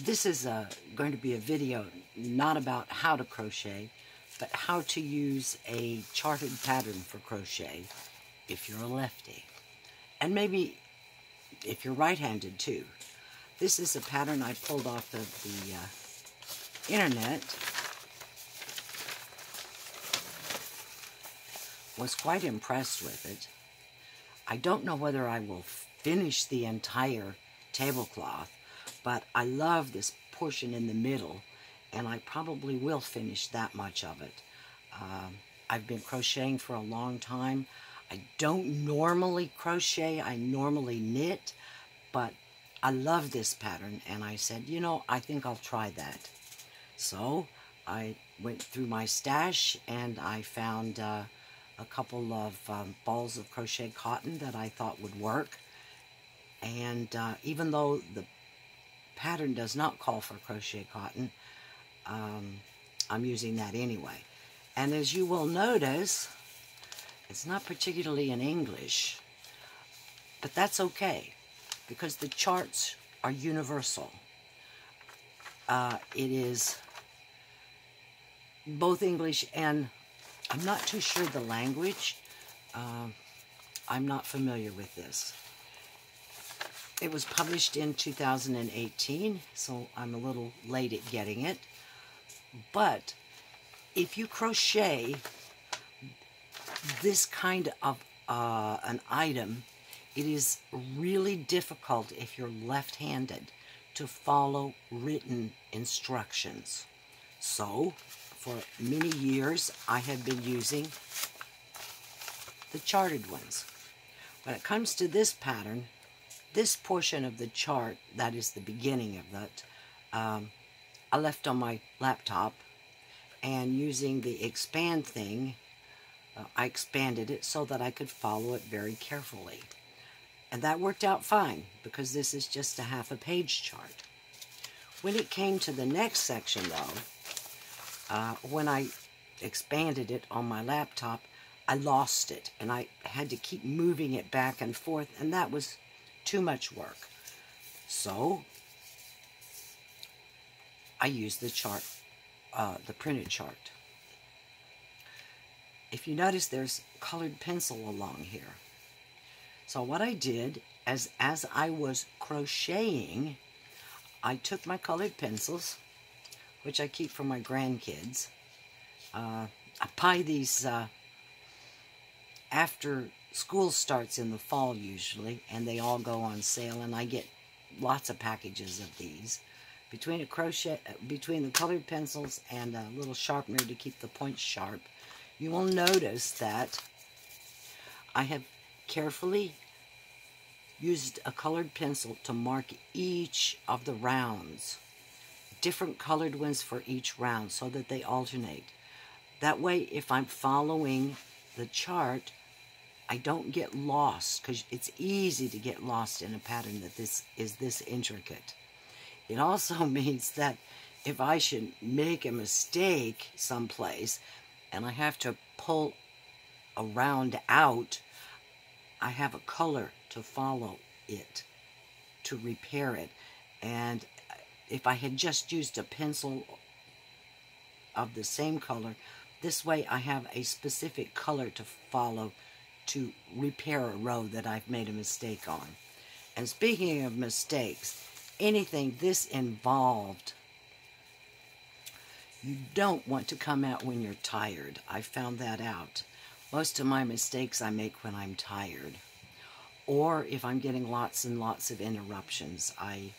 This is going to be a video not about how to crochet, but how to use a charted pattern for crochet if you're a lefty. And maybe if you're right-handed too. This is a pattern I pulled off of the internet. Was quite impressed with it. I don't know whether I will finish the entire tablecloth, but I love this portion in the middle, and I probably will finish that much of it. I've been crocheting for a long time. I don't normally crochet, I normally knit, but I love this pattern, and I said, you know, I think I'll try that. So I went through my stash, and I found a couple of balls of crochet cotton that I thought would work. And even though the pattern does not call for crochet cotton, I'm using that anyway. And as you will notice, it's not particularly in English, but that's okay, because the charts are universal. It is both English and, I'm not too sure the language. I'm not familiar with this. It was published in 2018, so I'm a little late at getting it. But if you crochet this kind of an item, it is really difficult if you're left-handed to follow written instructions. So, for many years, I have been using the charted ones. When it comes to this pattern, this portion of the chart, that is the beginning of that, I left on my laptop, and using the expand thing, I expanded it so that I could follow it very carefully. And that worked out fine, because this is just a half a page chart. When it came to the next section, though, when I expanded it on my laptop, I lost it, and I had to keep moving it back and forth, and that was too much work. So I used the chart, the printed chart. If you notice, there's colored pencil along here. So what I did, as I was crocheting, I took my colored pencils, which I keep for my grandkids. I buy these after school starts in the fall usually, and they all go on sale, and I get lots of packages of these. Between the colored pencils and a little sharpener to keep the points sharp, you will notice that I have carefully used a colored pencil to mark each of the rounds. Different colored ones for each round so that they alternate. That way, if I'm following the chart, I don't get lost, because it's easy to get lost in a pattern that is this intricate. It also means that if I should make a mistake someplace and I have to pull a round out, I have a color to follow it, to repair it. And if I had just used a pencil of the same color, this way I have a specific color to follow to repair a row that I've made a mistake on. And speaking of mistakes, anything this involved, you don't want to come out when you're tired. I found that out. Most of my mistakes I make when I'm tired. Or if I'm getting lots and lots of interruptions, I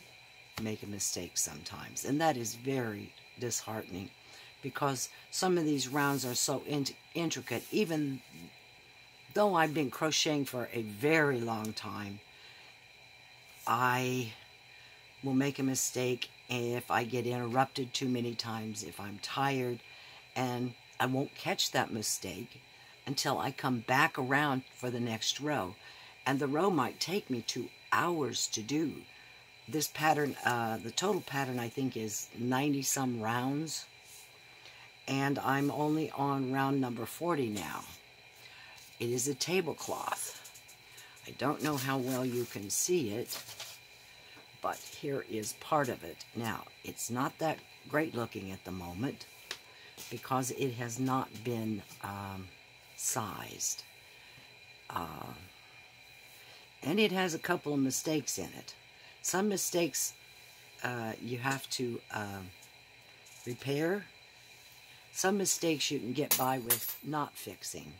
make a mistake sometimes. And that is very disheartening, because some of these rounds are so intricate. Even though I've been crocheting for a very long time, I will make a mistake if I get interrupted too many times, if I'm tired, and I won't catch that mistake until I come back around for the next row. And the row might take me 2 hours to do. This pattern, the total pattern I think is 90-some rounds, and I'm only on round number 40 now. It is a tablecloth. I don't know how well you can see it, But here is part of it. Now, it's not that great looking at the moment because it has not been sized. And it has a couple of mistakes in it. Some mistakes you have to repair. Some mistakes you can get by with not fixing.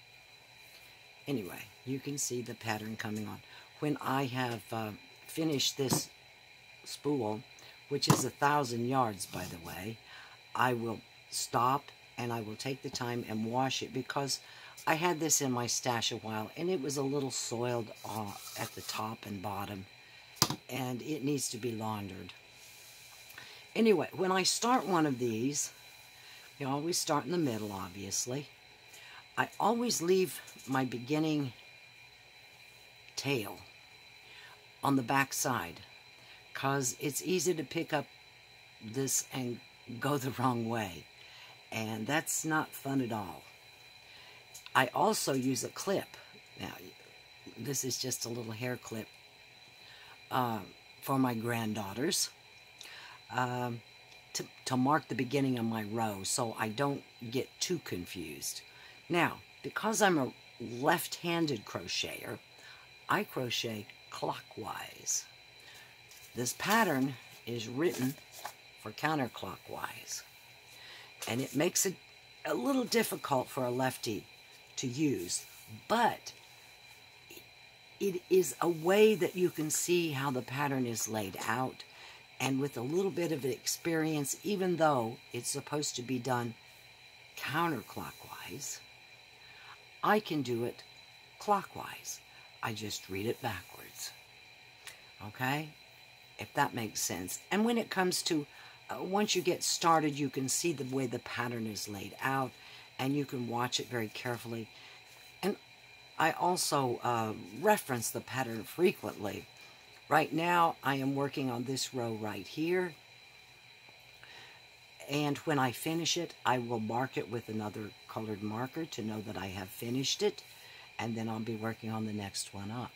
Anyway, you can see the pattern coming on. When I have finished this spool, which is 1,000 yards, by the way, I will stop and I will take the time and wash it because I had this in my stash a while and it was a little soiled at the top and bottom, and it needs to be laundered. Anyway, when I start one of these, you always start in the middle, obviously. I always leave my beginning tail on the back side because it's easy to pick up this and go the wrong way, and that's not fun at all. I also use a clip. Now, this is just a little hair clip for my granddaughters to mark the beginning of my row so I don't get too confused. Now, because I'm a left-handed crocheter, I crochet clockwise. This pattern is written for counterclockwise, and it makes it a little difficult for a lefty to use, but it is a way that you can see how the pattern is laid out, and with a little bit of experience, even though it's supposed to be done counterclockwise, I can do it clockwise. I just read it backwards. Okay? If that makes sense. And when it comes to, once you get started, you can see the way the pattern is laid out, and you can watch it very carefully. And I also reference the pattern frequently. Right now, I am working on this row right here. And when I finish it, I will mark it with another colored marker to know that I have finished it. And then I'll be working on the next one up.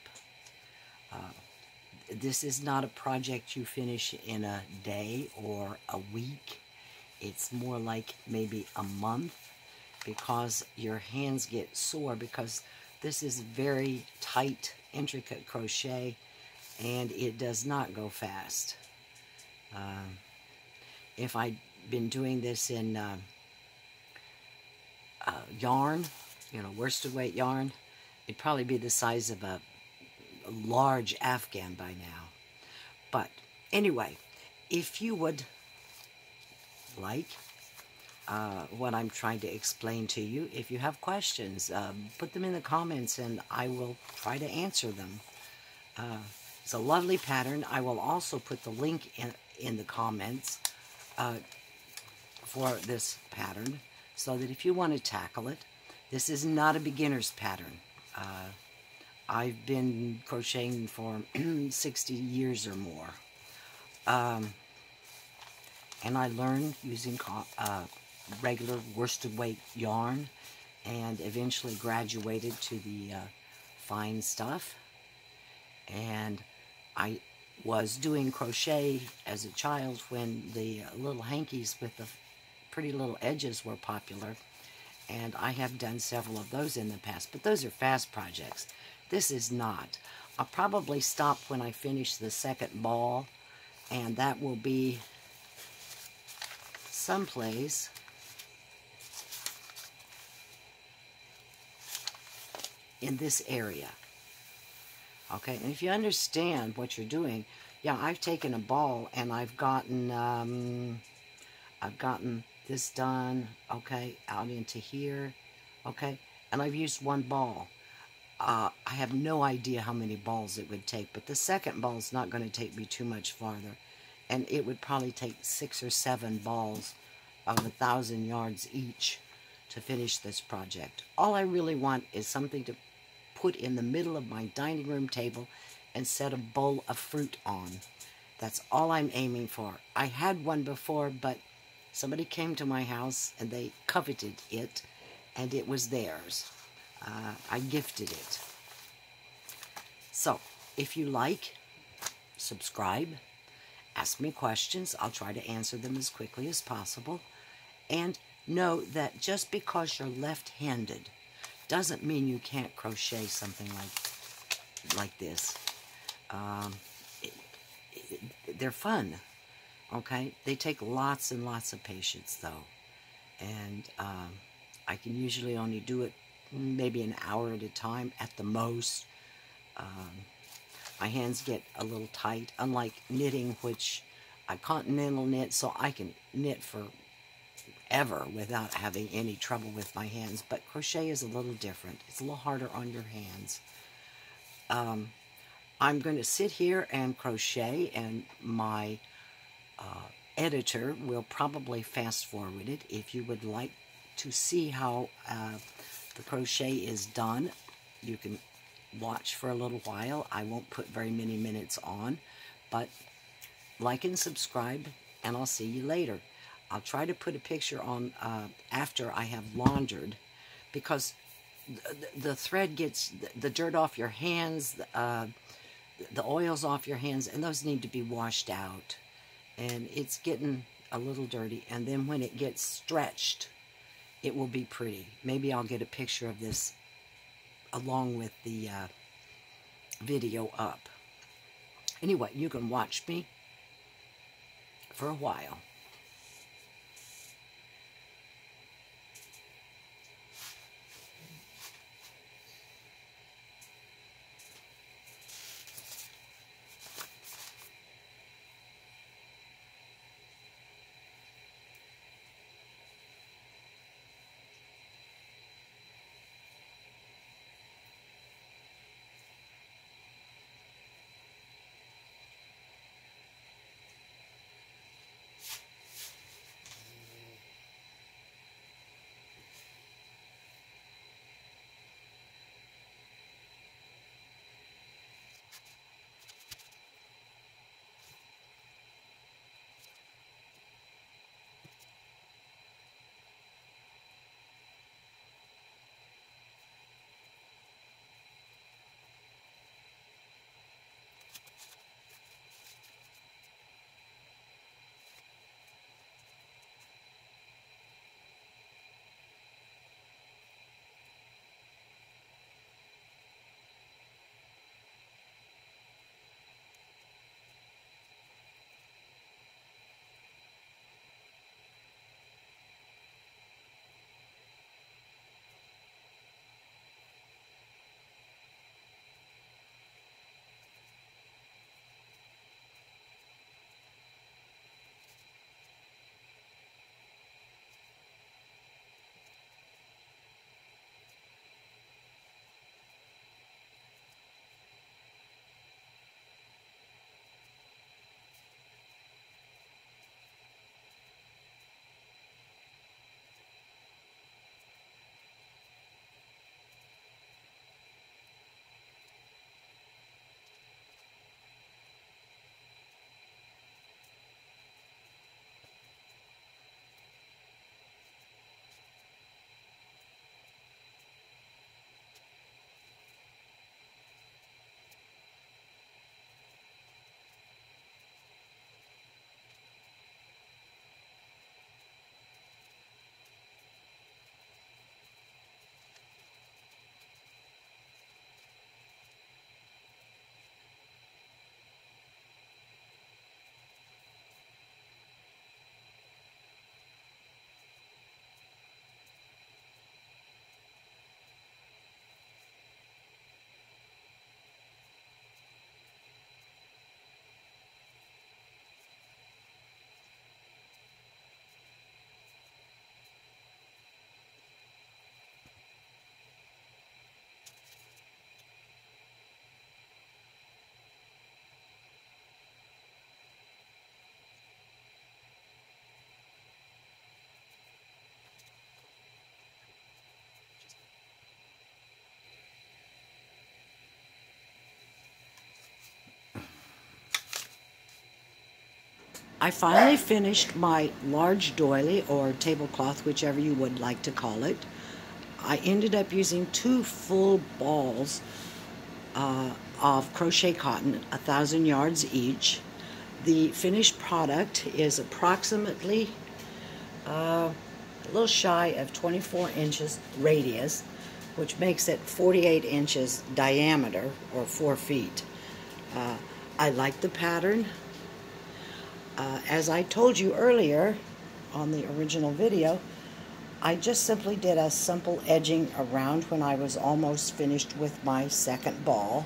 This is not a project you finish in a day or a week. It's more like maybe a month, because your hands get sore, because this is very tight, intricate crochet, and it does not go fast. If I'd been doing this in yarn, worsted weight yarn, it'd probably be the size of a large Afghan by now. But anyway, if you would like what I'm trying to explain to you, if you have questions, put them in the comments and I will try to answer them. It's a lovely pattern. I will also put the link in the comments for this pattern, so that if you want to tackle it, this is not a beginner's pattern. I've been crocheting for 60 years or more. And I learned using regular worsted weight yarn, and eventually graduated to the fine stuff. And I was doing crochet as a child when the little hankies with the pretty little edges were popular, and I have done several of those in the past, but those are fast projects. This is not. I'll probably stop when I finish the second ball, and that will be someplace in this area. Okay, and if you understand what you're doing, yeah, I've taken a ball and I've gotten this done, okay, out into here, okay, and I've used one ball. I have no idea how many balls it would take, but the second ball is not going to take me too much farther, and it would probably take 6 or 7 balls of 1,000 yards each to finish this project. All I really want is something to put in the middle of my dining room table and set a bowl of fruit on. That's all I'm aiming for. I had one before, but somebody came to my house and they coveted it, and it was theirs. I gifted it. So, if you like, subscribe. Ask me questions. I'll try to answer them as quickly as possible. And know that just because you're left-handed doesn't mean you can't crochet something like this. They're fun, okay? They take lots and lots of patience, though. And I can usually only do it maybe an hour at a time at the most. My hands get a little tight, unlike knitting, which I continental knit, so I can knit for ever without having any trouble with my hands. But crochet is a little different. It's a little harder on your hands. I'm going to sit here and crochet, and my editor will probably fast forward it. If you would like to see how the crochet is done, you can watch for a little while. I won't put very many minutes on, but like and subscribe, and I'll see you later. I'll try to put a picture on after I have laundered, because the thread gets the dirt off your hands, the oils off your hands, and those need to be washed out. And it's getting a little dirty, and then when it gets stretched, it will be pretty. Maybe I'll get a picture of this along with the video up. Anyway, you can watch me for a while. I finally finished my large doily or tablecloth, whichever you would like to call it. I ended up using 2 full balls of crochet cotton, 1,000 yards each. The finished product is approximately a little shy of 24 inches radius, which makes it 48 inches diameter, or 4 feet. I like the pattern. As I told you earlier on the original video, I just simply did a simple edging around when I was almost finished with my second ball.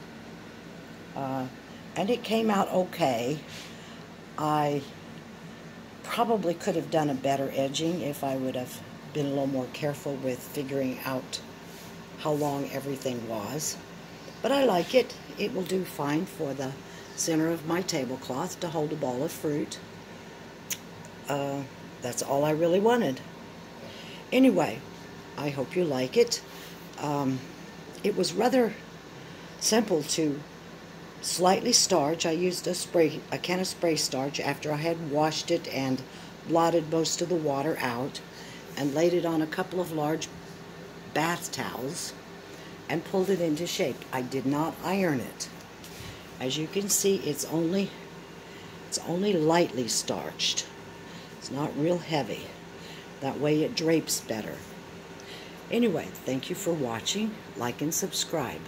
And it came out okay. I probably could have done a better edging if I would have been a little more careful with figuring out how long everything was. But I like it. It will do fine for the center of my tablecloth to hold a ball of fruit. That's all I really wanted. Anyway, I hope you like it. It was rather simple to slightly starch. I used a can of spray starch after I had washed it and blotted most of the water out, and laid it on a couple of large bath towels and pulled it into shape. I did not iron it. As you can see, it's only lightly starched. It's not real heavy. That way it drapes better. Anyway, thank you for watching. Like and subscribe.